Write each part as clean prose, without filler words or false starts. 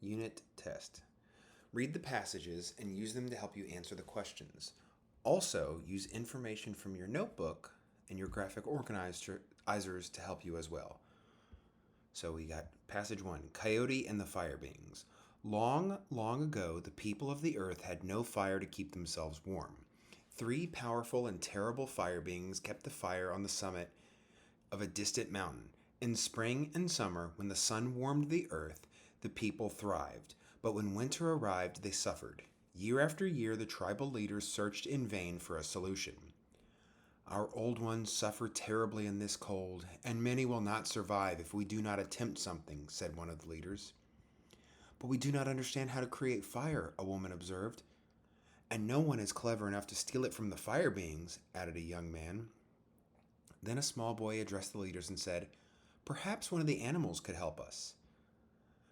Unit Test. Read the passages and use them to help you answer the questions. Also, use information from your notebook and your graphic organizers to help you as well. So we got passage 1, Coyote and the Fire Beings. Long, long ago, the people of the earth had no fire to keep themselves warm. 3 powerful and terrible fire beings kept the fire on the summit of a distant mountain. In spring and summer, when the sun warmed the earth, the people thrived. But when winter arrived, they suffered. Year after year, the tribal leaders searched in vain for a solution. Our old ones suffer terribly in this cold, and many will not survive if we do not attempt something, said one of the leaders. But we do not understand how to create fire, a woman observed. And no one is clever enough to steal it from the fire beings, added a young man. Then a small boy addressed the leaders and said, Perhaps one of the animals could help us.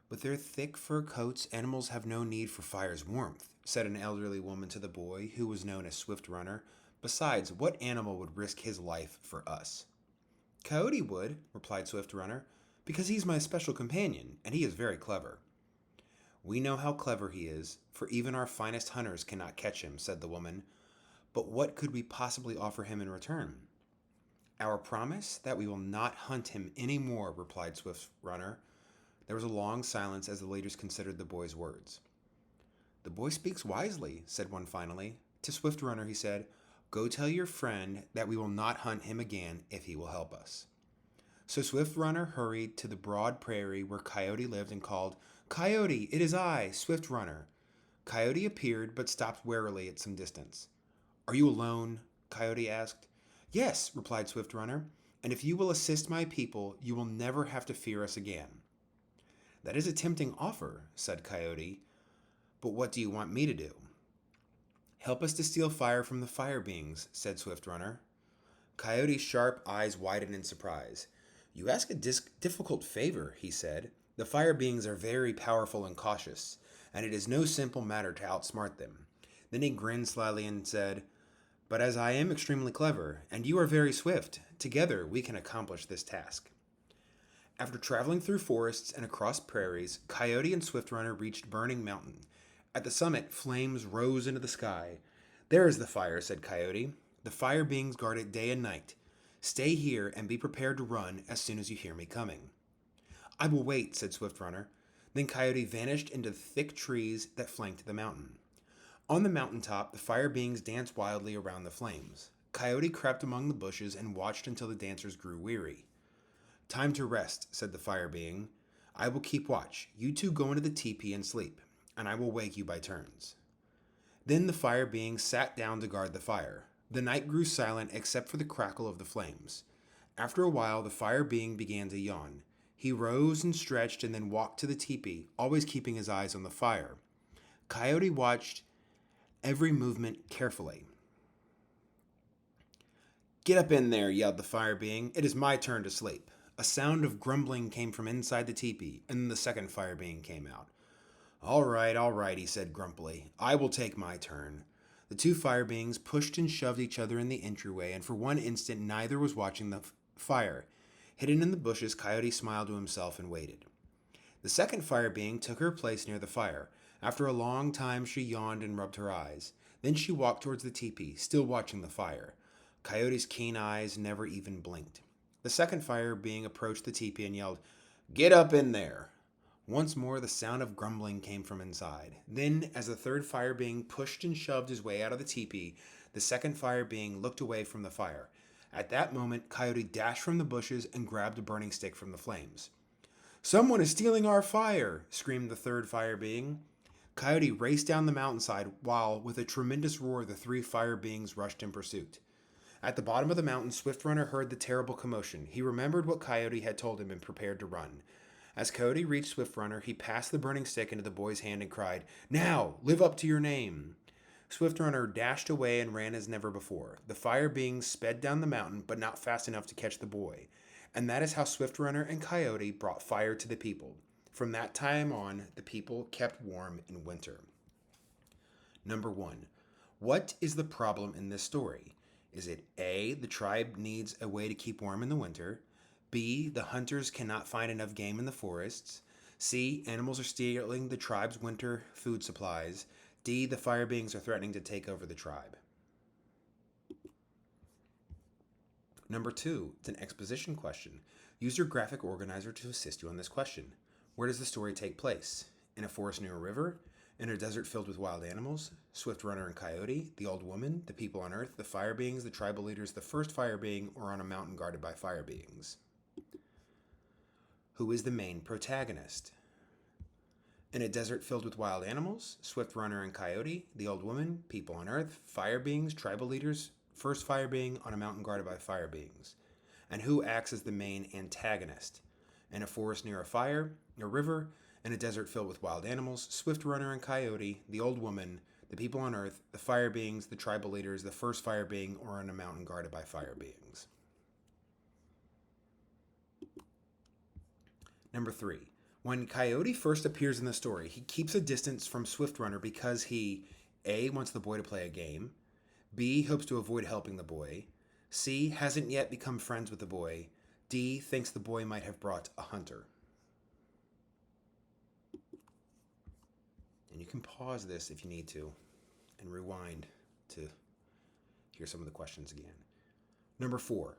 With their thick fur coats, animals have no need for fire's warmth, said an elderly woman to the boy, who was known as Swift Runner. Besides, what animal would risk his life for us? Coyote would, replied Swift Runner, because he's my special companion, and he is very clever. We know how clever he is, for even our finest hunters cannot catch him, said the woman. But what could we possibly offer him in return? Our promise that we will not hunt him any more, replied Swift Runner. There was a long silence as the leaders considered the boy's words. The boy speaks wisely, said one finally. To Swift Runner he said, Go tell your friend that we will not hunt him again if he will help us. So Swift Runner hurried to the broad prairie where Coyote lived and called, Coyote, it is I, Swift Runner. Coyote appeared but stopped warily at some distance. Are you alone? Coyote asked. Yes, replied Swift Runner, and if you will assist my people, you will never have to fear us again. That is a tempting offer, said Coyote, but what do you want me to do? Help us to steal fire from the fire beings, said Swift Runner. Coyote's sharp eyes widened in surprise. You ask a difficult favor, he said. The fire beings are very powerful and cautious, and it is no simple matter to outsmart them. Then he grinned slyly and said, But as I am extremely clever, and you are very swift, together we can accomplish this task. After traveling through forests and across prairies, Coyote and Swift Runner reached Burning Mountain. At the summit, flames rose into the sky. There is the fire, said Coyote. The fire beings guard it day and night. Stay here and be prepared to run as soon as you hear me coming. I will wait, said Swift Runner. Then Coyote vanished into the thick trees that flanked the mountain. On the mountaintop, the fire beings danced wildly around the flames. Coyote crept among the bushes and watched until the dancers grew weary. Time to rest, said the fire being. I will keep watch. You two go into the teepee and sleep, and I will wake you by turns. Then the fire being sat down to guard the fire. The night grew silent except for the crackle of the flames. After a while, the fire being began to yawn. He rose and stretched and then walked to the teepee, always keeping his eyes on the fire. Coyote watched every movement carefully. Get up in there, yelled the fire being. It is my turn to sleep. A sound of grumbling came from inside the teepee, and then the second fire being came out. All right, he said grumpily. I will take my turn. The two fire beings pushed and shoved each other in the entryway, and for one instant neither was watching the fire. Hidden in the bushes, Coyote smiled to himself and waited. The second fire being took her place near the fire. After a long time, she yawned and rubbed her eyes. Then she walked towards the teepee, still watching the fire. Coyote's keen eyes never even blinked. The second fire being approached the teepee and yelled, Get up in there! Once more the sound of grumbling came from inside. Then, as the third fire being pushed and shoved his way out of the teepee, the second fire being looked away from the fire. At that moment, Coyote dashed from the bushes and grabbed a burning stick from the flames. Someone is stealing our fire! Screamed the third fire being. Coyote raced down the mountainside while, with a tremendous roar, the three fire beings rushed in pursuit. At the bottom of the mountain, Swift Runner heard the terrible commotion. He remembered what Coyote had told him and prepared to run. As Coyote reached Swift Runner, he passed the burning stick into the boy's hand and cried, Now, live up to your name! Swift Runner dashed away and ran as never before. The fire beings sped down the mountain, but not fast enough to catch the boy. And that is how Swift Runner and Coyote brought fire to the people. From that time on, the people kept warm in winter. Number 1. What is the problem in this story? Is it A, the tribe needs a way to keep warm in the winter? B, the hunters cannot find enough game in the forests? C. Animals are stealing the tribe's winter food supplies. D. The fire beings are threatening to take over the tribe. Number 2, it's an exposition question. Use your graphic organizer to assist you on this question. Where does the story take place? In a forest near a river? In a desert filled with wild animals? Swift Runner and Coyote? The old woman? The people on Earth? The fire beings? The tribal leaders? The first fire being? Or on a mountain guarded by fire beings? Who is the main protagonist? In a desert filled with wild animals? Swift Runner and Coyote? The old woman? People on Earth? Fire beings? Tribal leaders? First fire being on a mountain guarded by fire beings. And who acts as the main antagonist? In a forest near a river, in a desert filled with wild animals, Swift Runner and Coyote, the old woman, the people on Earth, the fire beings, the tribal leaders, the first fire being, or on a mountain guarded by fire beings. Number 3. When Coyote first appears in the story, he keeps a distance from Swift Runner because he A. wants the boy to play a game, B. hopes to avoid helping the boy, C. hasn't yet become friends with the boy, D. thinks the boy might have brought a hunter. And you can pause this if you need to and rewind to hear some of the questions again. Number 4.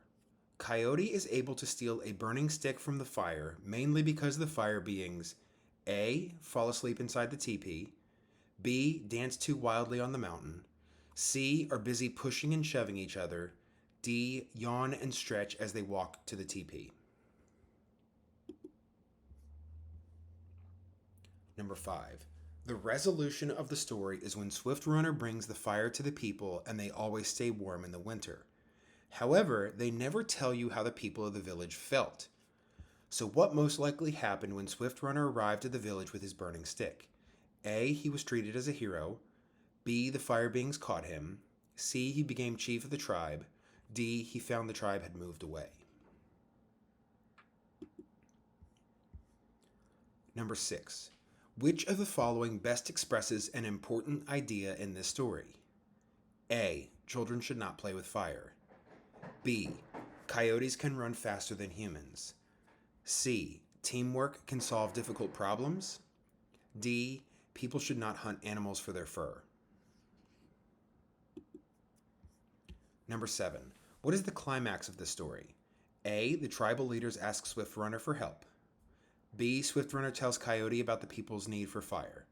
Coyote is able to steal a burning stick from the fire mainly because the fire beings A. fall asleep inside the teepee, B. dance too wildly on the mountain, C. are busy pushing and shoving each other, D. yawn and stretch as they walk to the teepee. Number 5. The resolution of the story is when Swift Runner brings the fire to the people and they always stay warm in the winter. However, they never tell you how the people of the village felt. So what most likely happened when Swift Runner arrived at the village with his burning stick? A. He was treated as a hero. B. The fire beings caught him. C. He became chief of the tribe. D. He found the tribe had moved away. Number 6. Which of the following best expresses an important idea in this story? A. Children should not play with fire. B. Coyotes can run faster than humans. C. Teamwork can solve difficult problems. D. People should not hunt animals for their fur. Number 7. What is the climax of the story? A. The tribal leaders ask Swift Runner for help. B. Swift Runner tells Coyote about the people's need for fire.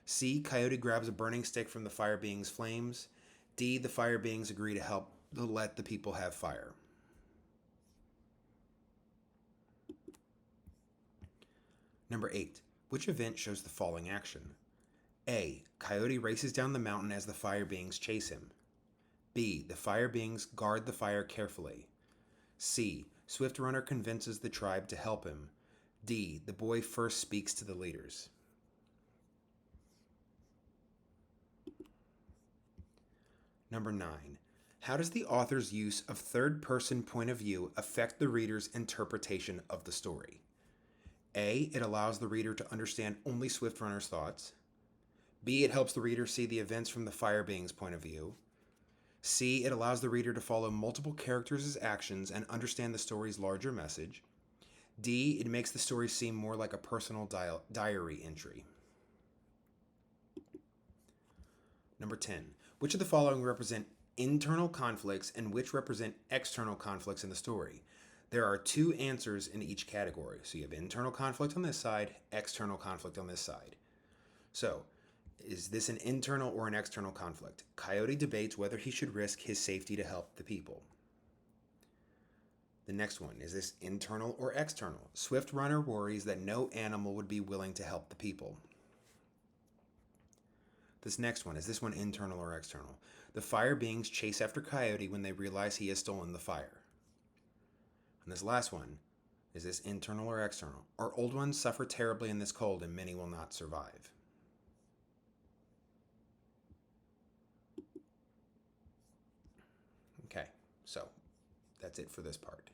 C. Coyote grabs a burning stick from the fire beings' flames. D. The fire beings agree to help to let the people have fire. Number 8. Which event shows the following action? A. Coyote races down the mountain as the fire beings chase him. B. The fire beings guard the fire carefully. C. Swift Runner convinces the tribe to help him. D. The boy first speaks to the leaders. Number 9. How does the author's use of third-person point of view affect the reader's interpretation of the story? A. It allows the reader to understand only Swift Runner's thoughts. B. It helps the reader see the events from the fire being's point of view. C. It allows the reader to follow multiple characters' actions and understand the story's larger message. D. It makes the story seem more like a personal diary entry. Number 10. Which of the following represent internal conflicts and which represent external conflicts in the story? There are 2 answers in each category. So you have internal conflict on this side, external conflict on this side. So, is this an internal or an external conflict? Coyote debates whether he should risk his safety to help the people. The next one, is this internal or external? Swift Runner worries that no animal would be willing to help the people. This next one, is this one internal or external? The fire beings chase after Coyote when they realize he has stolen the fire. And this last one, is this internal or external? Our old ones suffer terribly in this cold and many will not survive. Okay, so that's it for this part.